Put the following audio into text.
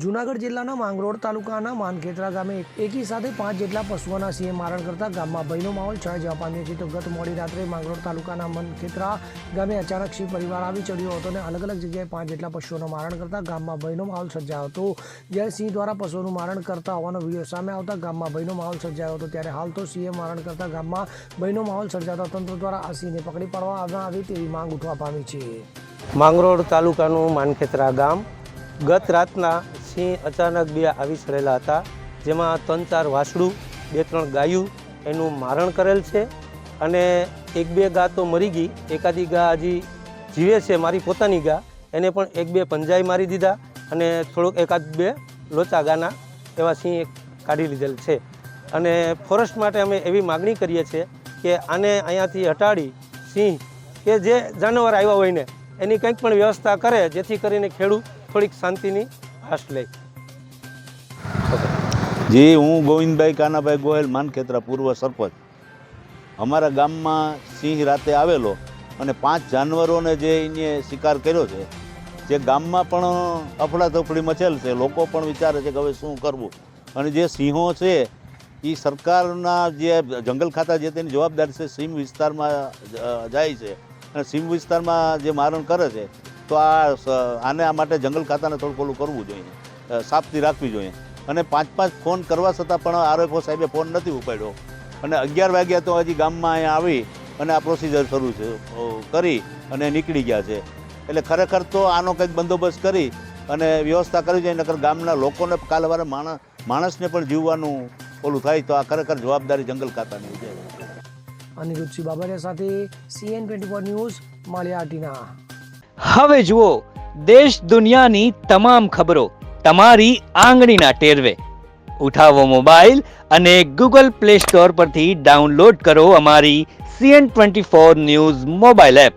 જૂનાગઢ જિલ્લાના માંગરોળ તાલુકાના માનખેતરા ગામે એકી સાથે 5 જેટલા પશુઓના સિંહે મારણ કરતા ગામમાં ભયનો માહોલ છવાઈ જવા પામ્યો છે. તો ગત મોડી રાત્રે માંગરોળ તાલુકાના માનખેતરા ગામે અચાનક સિંહ પરિવાર આવી ચડ્યો હતો અને અલગ અલગ જગ્યાએ 5 જેટલા પશુઓનું મારણ કરતા ગામમાં ભયનો માહોલ સર્જાયો હતો. જ્યારે સિંહ દ્વારા પશુઓનું મારણ કરતા હોવાનો વિડીયો સામે આવતા ગામમાં ભયનો માહોલ સર્જાયો હતો. ત્યારે હાલ તો સિંહે મારણ કરતા ગામમાં ભયનો માહોલ સર્જાતા તંત્ર દ્વારા આ સિંહને પકડી પાડવામાં આવે તેવી માંગ ઉઠવા પામી છે. માંગરોળ તાલુકાનું માનખેતરા ગામ ગત રાતના સિંહ અચાનક બે આવી ચડેલા હતા, જેમાં 3-4 વાછડું 2-3 ગાયું એનું મારણ કરેલ છે અને 1-2 ગા તો મરી ગઈ, એકાદી ગા હજી જીવે છે. મારી પોતાની ગા એને પણ 1-2 પંજાઈ મારી દીધા અને થોડુંક 1-2 લોચા ગાના એવા સિંહ કાઢી લીધેલ છે. અને ફોરેસ્ટ માટે અમે એવી માગણી કરીએ છીએ કે આને અહીંયાથી હટાડી સિંહ કે જે જાનવર આવ્યા હોય ને એની કંઈક પણ વ્યવસ્થા કરે, જેથી કરીને ખેડૂત થોડીક શાંતિની આશ લે. જી, હું ગોવિંદભાઈ કાનાભાઈ ગોયલ, માનખેતરા પૂર્વ સરપંચ. અમારા ગામમાં સિંહ રાતે આવેલો અને 5 જાનવરોને જે એને શિકાર કર્યો છે, જે ગામમાં પણ અફડાતફડી મચેલ છે. લોકો પણ વિચારે છે કે હવે શું કરવું. અને જે સિંહો છે એ સરકારના જે જંગલ ખાતા જે તેની જવાબદારી છે, સીમ વિસ્તારમાં જાય છે અને સીમ વિસ્તારમાં જે મારણ કરે છે, તો આને આ માટે જંગલ ખાતાને થોડું ઓલું કરવું જોઈએ, સાફતી રાખવી જોઈએ. અને 5-5 ફોન કરવા છતાં પણ આરએફઓ સાહેબે ફોન નથી ઉપાડ્યો અને 11 વાગ્યા તો હજી ગામમાં અહીંયા આવી અને આ પ્રોસિજર શરૂ છે કરી અને નીકળી ગયા છે. એટલે ખરેખર તો આનો કંઈક બંદોબસ્ત કરી અને વ્યવસ્થા કરવી જોઈએ, નકર ગામના લોકોને કાલવારે માણસને પણ જીવવાનું ઓલું થાય, તો આ ખરેખર જવાબદારી જંગલ ખાતાની છે. અનિરુદ્ધ બાબરિયા સાથે CN24 ન્યૂઝ, માળિયાહાટીના. હવે જુઓ દેશ દુનિયાની તમામ ખબરો તમારી આંગળીના ટેરવે. ઉઠાવો મોબાઈલ અને Google Play Store પરથી ડાઉનલોડ કરો અમારી CN24 ન્યૂઝ મોબાઈલ એપ.